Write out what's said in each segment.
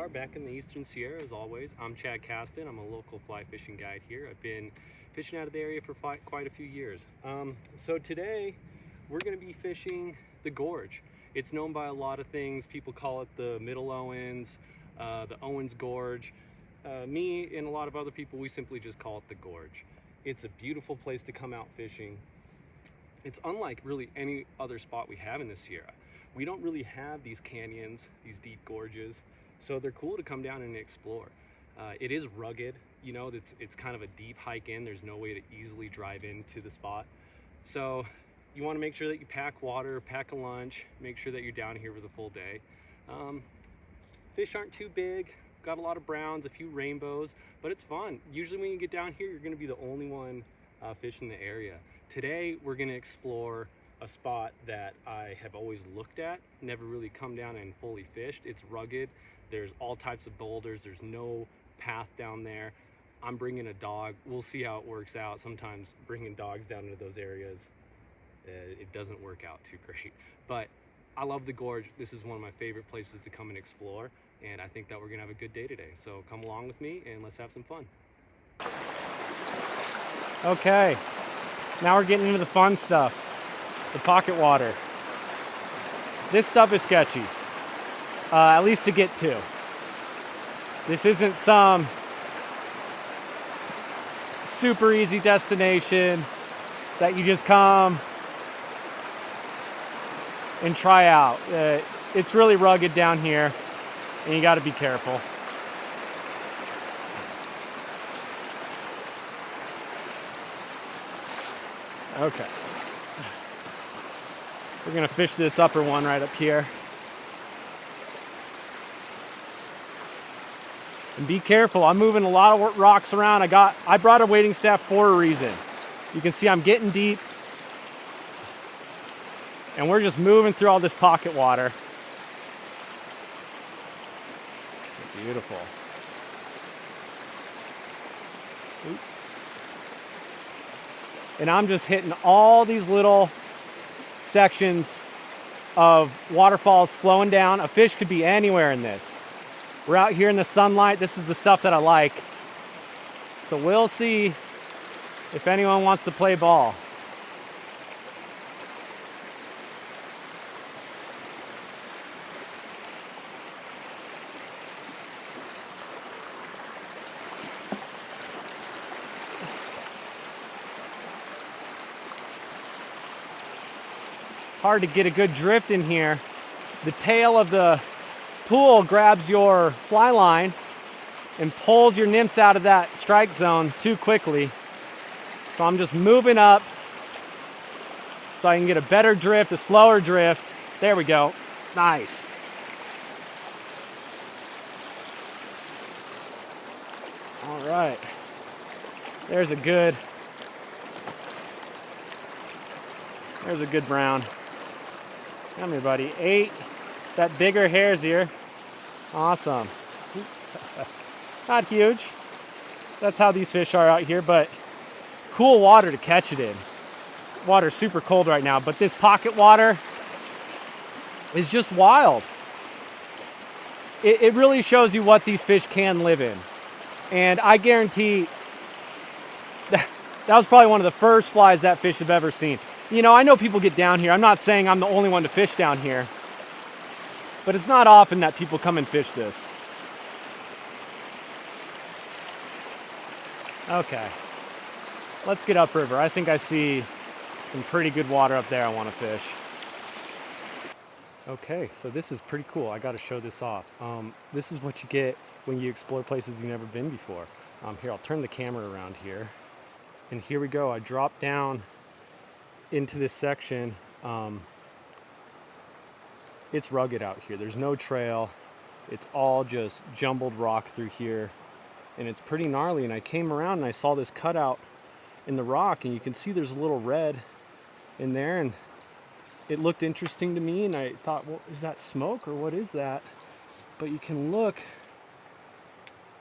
are back in the Eastern Sierra as always. I'm Chad Kasten. I'm a local fly fishing guide here. I've been fishing out of the area for quite a few years. So today we're going to be fishing the gorge. It's known by a lot of things. People call it the Middle Owens, the Owens Gorge. Me and a lot of other people, we simply just call it the gorge. It's a beautiful place to come out fishing. It's unlike really any other spot we have in the Sierra. We don't really have these canyons, these deep gorges, so they're cool to come down and explore. It is rugged, you know, it's kind of a deep hike in. There's no way to easily drive into the spot. So you want to make sure that you pack water, pack a lunch, make sure that you're down here for the full day. Fish aren't too big, got a lot of browns, a few rainbows, but it's fun. Usually when you get down here, you're going to be the only one fishing the area. Today we're going to explore a spot that I have always looked at, never really come down and fully fished. It's rugged, there's all types of boulders, there's no path down there. I'm bringing a dog, we'll see how it works out. Sometimes bringing dogs down into those areas, it doesn't work out too great. But I love the gorge. This is one of my favorite places to come and explore, and I think that we're gonna have a good day today. So come along with me and let's have some fun. Okay, now we're getting into the fun stuff. The pocket water. This stuff is sketchy, at least to get to. This isn't some super easy destination that you just come and try out. It's really rugged down here, and you got to be careful. Okay. We're gonna fish this upper one right up here. And be careful, I'm moving a lot of rocks around. I brought a wading staff for a reason. You can see I'm getting deep. And we're just moving through all this pocket water. Beautiful. Oop. And I'm just hitting all these little sections of waterfalls flowing down. A fish could be anywhere in this. We're out here in the sunlight. This is the stuff that I like. So we'll see if anyone wants to play ball. Hard to get a good drift in here. The tail of the pool grabs your fly line and pulls your nymphs out of that strike zone too quickly. So I'm just moving up so I can get a better drift, a slower drift. There we go. Nice. All right. There's a good brown. Come here, buddy. 8. That bigger hair's here. Awesome. Not huge. That's how these fish are out here, but cool water to catch it in. Water's super cold right now, but this pocket water is just wild. It really shows you what these fish can live in. And I guarantee that was probably one of the first flies that fish have ever seen. You know, I know people get down here. I'm not saying I'm the only one to fish down here, but it's not often that people come and fish this. Okay, let's get upriver. I think I see some pretty good water up there I want to fish. Okay, so this is pretty cool. I got to show this off. This is what you get when you explore places you've never been before. Here, I'll turn the camera around here. And here we go. I dropped down into this section. It's rugged out here. There's no trail. It's all just jumbled rock through here. And it's pretty gnarly. And I came around and I saw this cutout in the rock, and you can see there's a little red in there, and it looked interesting to me, and I thought, well, is that smoke or what is that? But you can look,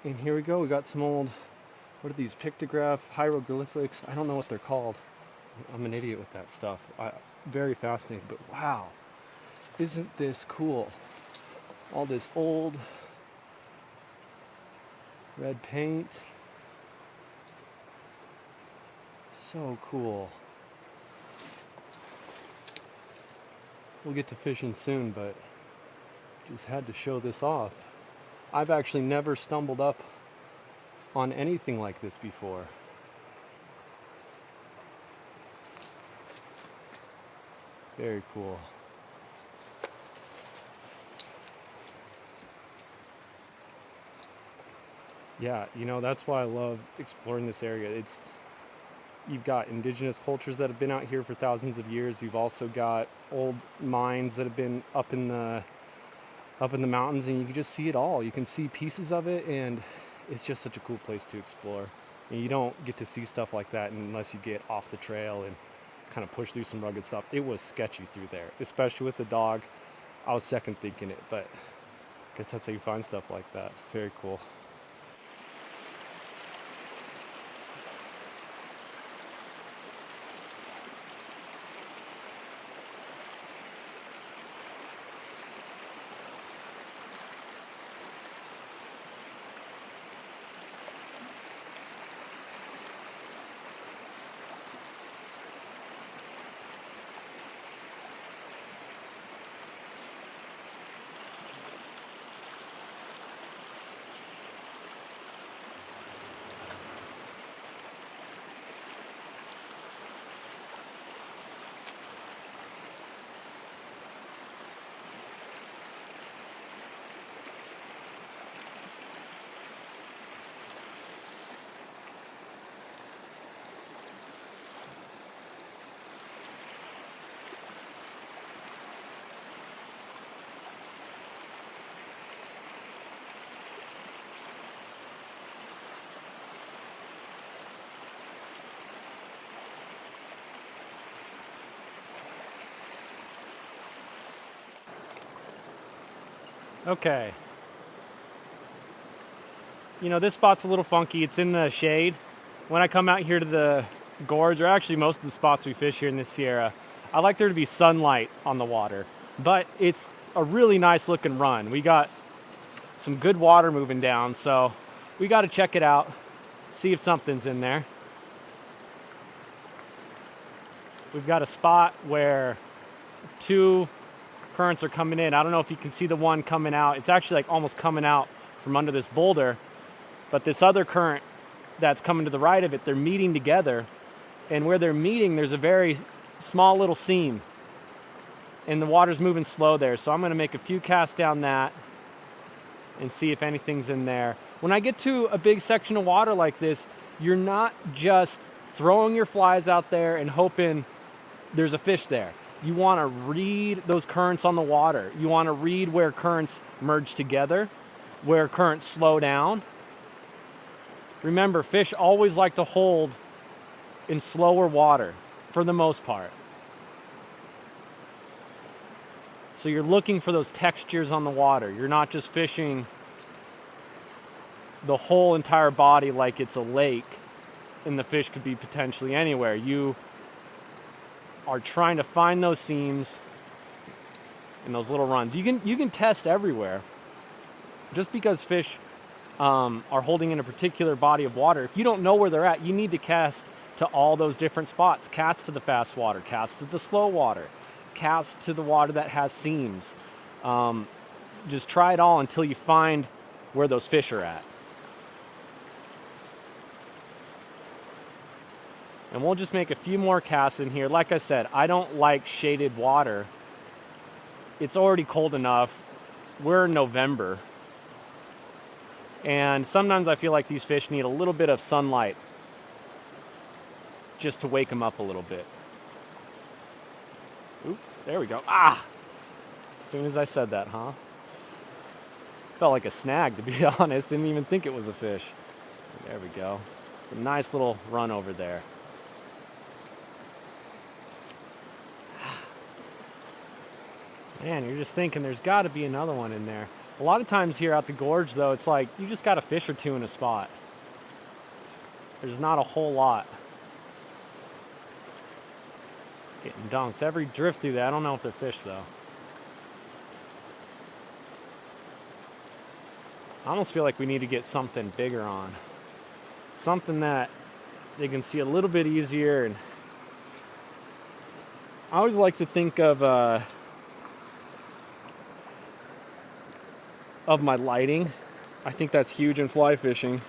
and here we go. We got some old, what are these, pictograph, hieroglyphics? I don't know what they're called. I'm an idiot with that stuff. Very fascinating, but wow, isn't this cool? All this old Red paint. So cool. We'll get to fishing soon, but just had to show this off. I've actually never stumbled up on anything like this before. Very cool. Yeah, you know, that's why I love exploring this area. You've got indigenous cultures that have been out here for thousands of years. You've also got old mines that have been up in the mountains, and you can just see it all. You can see pieces of it, and it's just such a cool place to explore. And you don't get to see stuff like that unless you get off the trail and kind of push through some rugged stuff. It was sketchy through there, especially with the dog. I was second thinking it, but I guess that's how you find stuff like that. Very cool. Okay. You know, this spot's a little funky. It's in the shade. When I come out here to the gorge, or actually most of the spots we fish here in the Sierra, I like there to be sunlight on the water. But it's a really nice looking run. We got some good water moving down, so we got to check it out, see if something's in there. We've got a spot where two currents are coming in. I don't know if you can see the one coming out. It's actually like almost coming out from under this boulder, but this other current that's coming to the right of it, they're meeting together, and where they're meeting, there's a very small little seam, and the water's moving slow there. So I'm going to make a few casts down that and see if anything's in there. When I get to a big section of water like this, you're not just throwing your flies out there and hoping there's a fish there. You want to read those currents on the water. You want to read where currents merge together, where currents slow down. Remember, fish always like to hold in slower water for the most part. So you're looking for those textures on the water. You're not just fishing the whole entire body like it's a lake and the fish could be potentially anywhere. You are trying to find those seams and those little runs. You can test everywhere. Just because fish are holding in a particular body of water, if you don't know where they're at, you need to cast to all those different spots. Cast to the fast water, cast to the slow water, cast to the water that has seams. Just try it all until you find where those fish are at. And we'll just make a few more casts in here. Like I said, I don't like shaded water. It's already cold enough. We're in November. And sometimes I feel like these fish need a little bit of sunlight just to wake them up a little bit. Oop, there we go. Ah! As soon as I said that, huh? Felt like a snag, to be honest. Didn't even think it was a fish. There we go. It's a nice little run over there. Man, you're just thinking there's got to be another one in there. A lot of times here at the gorge, though, it's like you just got a fish or two in a spot. There's not a whole lot. Getting dunks. Every drift through that, I don't know if they're fish, though. I almost feel like we need to get something bigger on. Something that they can see a little bit easier. And I always like to think of my lighting. I think that's huge in fly fishing.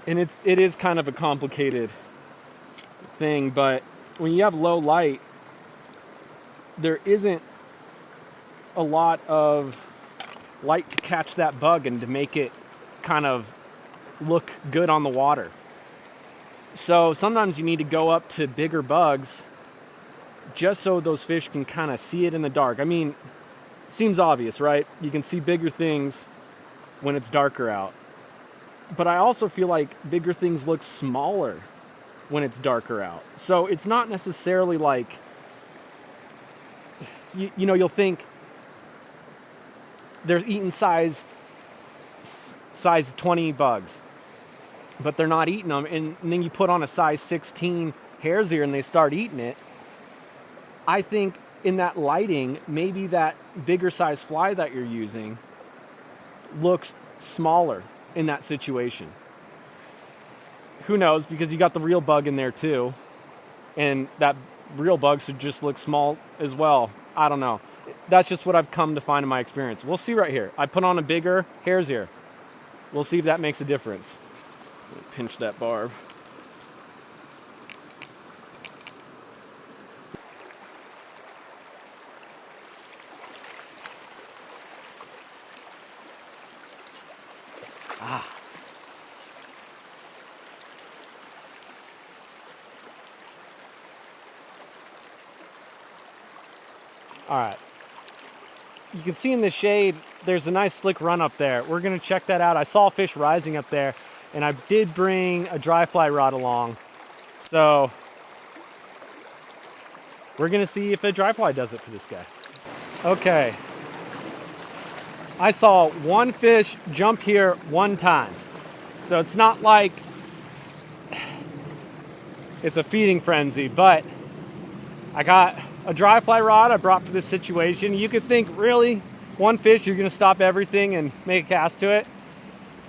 And it is kind of a complicated thing, but when you have low light, there isn't a lot of light to catch that bug and to make it kind of look good on the water. So sometimes you need to go up to bigger bugs just so those fish can kind of see it in the dark. I mean, it seems obvious, right? You can see bigger things when it's darker out. But I also feel like bigger things look smaller when it's darker out. So it's not necessarily like, you know, you'll think they're eating size 20 bugs, but they're not eating them. And then you put on a size 16 hare's ear and they start eating it. I think in that lighting, maybe that bigger size fly that you're using looks smaller in that situation. Who knows, because you got the real bug in there too, and that real bug should just look small as well. I don't know. That's just what I've come to find in my experience. We'll see right here. I put on a bigger hare's ear. We'll see if that makes a difference. Pinch that barb. Ah. All right. You can see in the shade, there's a nice slick run up there. We're gonna check that out. I saw fish rising up there, and I did bring a dry fly rod along. So we're gonna see if a dry fly does it for this guy. Okay. I saw one fish jump here one time. So it's not like it's a feeding frenzy, but I got a dry fly rod I brought for this situation. You could think, really? One fish, you're gonna stop everything and make a cast to it?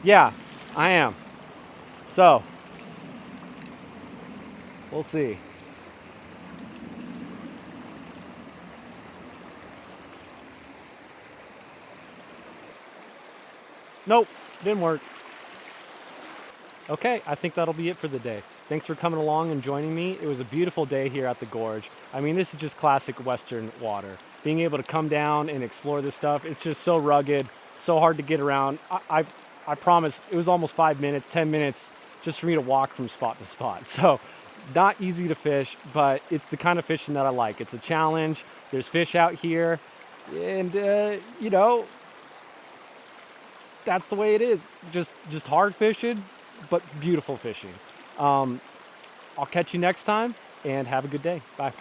Yeah, I am. So, we'll see. Nope, didn't work. Okay, I think that'll be it for the day. Thanks for coming along and joining me. It was a beautiful day here at the gorge. I mean, this is just classic Western water. Being able to come down and explore this stuff, it's just so rugged, so hard to get around. I promise, it was almost 5 minutes, 10 minutes just for me to walk from spot to spot. So, not easy to fish, but it's the kind of fishing that I like. It's a challenge. There's fish out here, and you know, that's the way it is. Just hard fishing, but beautiful fishing. I'll catch you next time, and have a good day. Bye.